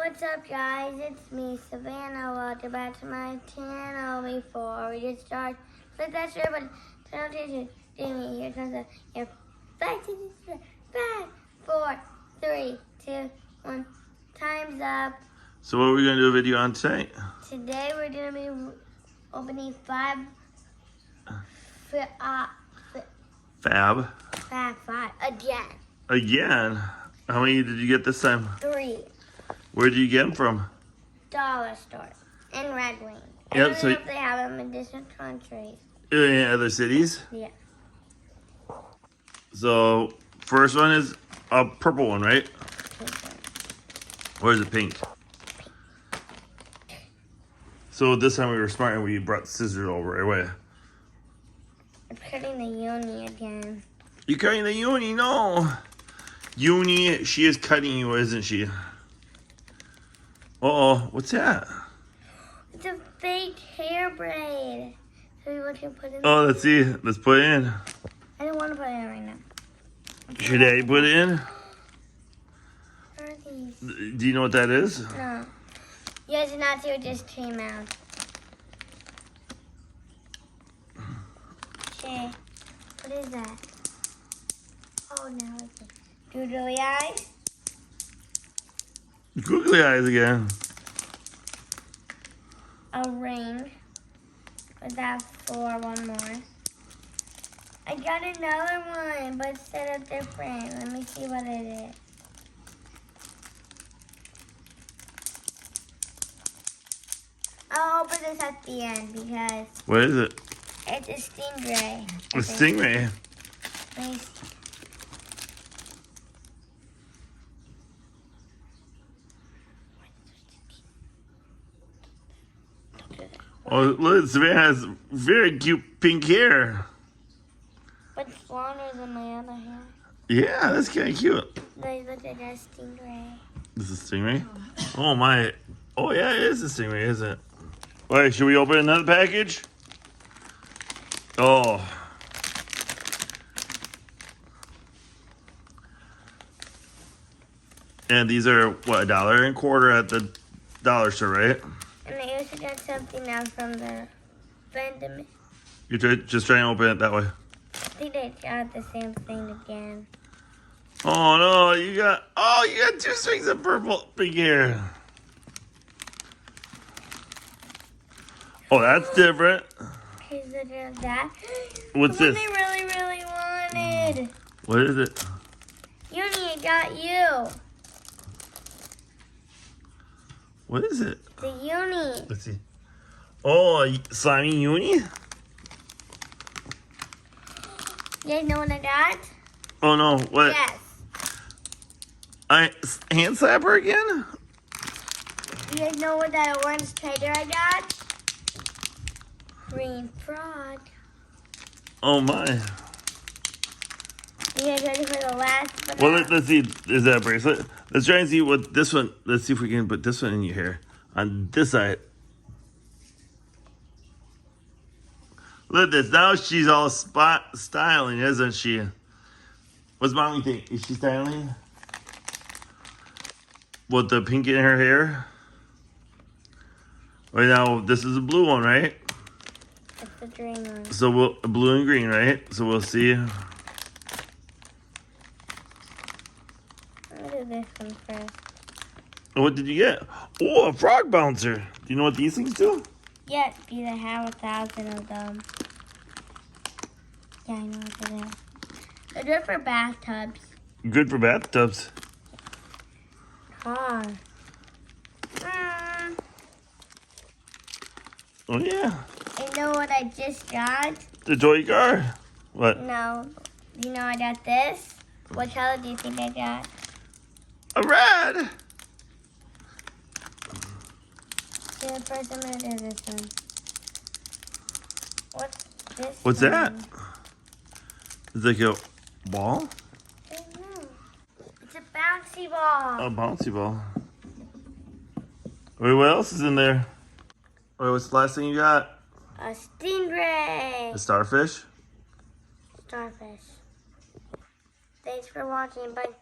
What's up, guys? It's me, Savannah. Welcome back to my channel. Before we get started, click that share button. Turn on notifications. Here comes the 5, 4, 3, 2, 1. Time's up. So what are we going to do a video on tonight? Today we're going to be opening five again. Again? How many did you get this time? 3. Where did you get them from? Dollar store in Red Wing. I Yep, don't so know if they have them in different countries. In other cities? Yeah. So first one is a purple one, right? Or is it pink? So this time we were smart and we brought scissors over right away. I'm cutting the uni again. You cutting the uni? No. Uni, she is cutting you, isn't she? Uh-oh, what's that? It's a fake hair braid. So you want to put it in? Oh, let's see. Let's put it in. I don't want to put it in right now. Should I put it in? What are these? Do you know what that is? No. You guys did not see what just came out. Okay. What is that? Oh, now it's doodly eyes. Googly eyes again. A ring. Put that for one more. I got another one, but it's set up different. Let me see what it is. I'll open this at the end because What is it? it's a stingray. A stingray. Let me see. Oh, look, Savannah has very cute pink hair. But it's longer than my other hair. Yeah, that's kind of cute. They look like a stingray. This is a stingray? Oh, my. Oh, yeah, it is a stingray, isn't it? All right, should we open another package? Oh. And these are, what, $1.25 at the dollar store, right? And I also got something else from the vendor. You're just trying to open it that way. I think they got the same thing again. Oh, no, you got 2 strings of purple pink hair. Oh, that's different. Because look at that. What's the this? one they really, really wanted. What is it? Uni, it got you. What is it? The uni. Let's see. Oh, a slimy uni? You guys know what I got? Oh, no. What? Yes. Hand slapper again? You guys know what that orange tiger I got? Green frog. Oh, my. You guys ready for the last one? Well, let's see. Is that a bracelet? Let's try and see what this one. Let's see if we can put this one in your hair. On this side. Look at this. Now she's all styling, isn't she? What's Mommy think? Is she styling? With the pink in her hair? Right now, this is a blue one, right? It's the green one. So blue and green, right? So we'll see. I'll do this one first. What did you get? Oh, a frog bouncer. Do you know what these things do? Yes, because I have 1,000 of them. Yeah, I know what they are. They're good for bathtubs. Good for bathtubs. Car. Oh, yeah. You know what I just got? The toy car. What? No. You know I got this? What color do you think I got? A red. Yeah, first I'm going to do this one. What's this What's one? that? It's like a ball? I don't know. It's a bouncy ball. A bouncy ball. Wait, what else is in there? Wait, what's the last thing you got? A stingray. A starfish? Starfish. Thanks for watching. Bye.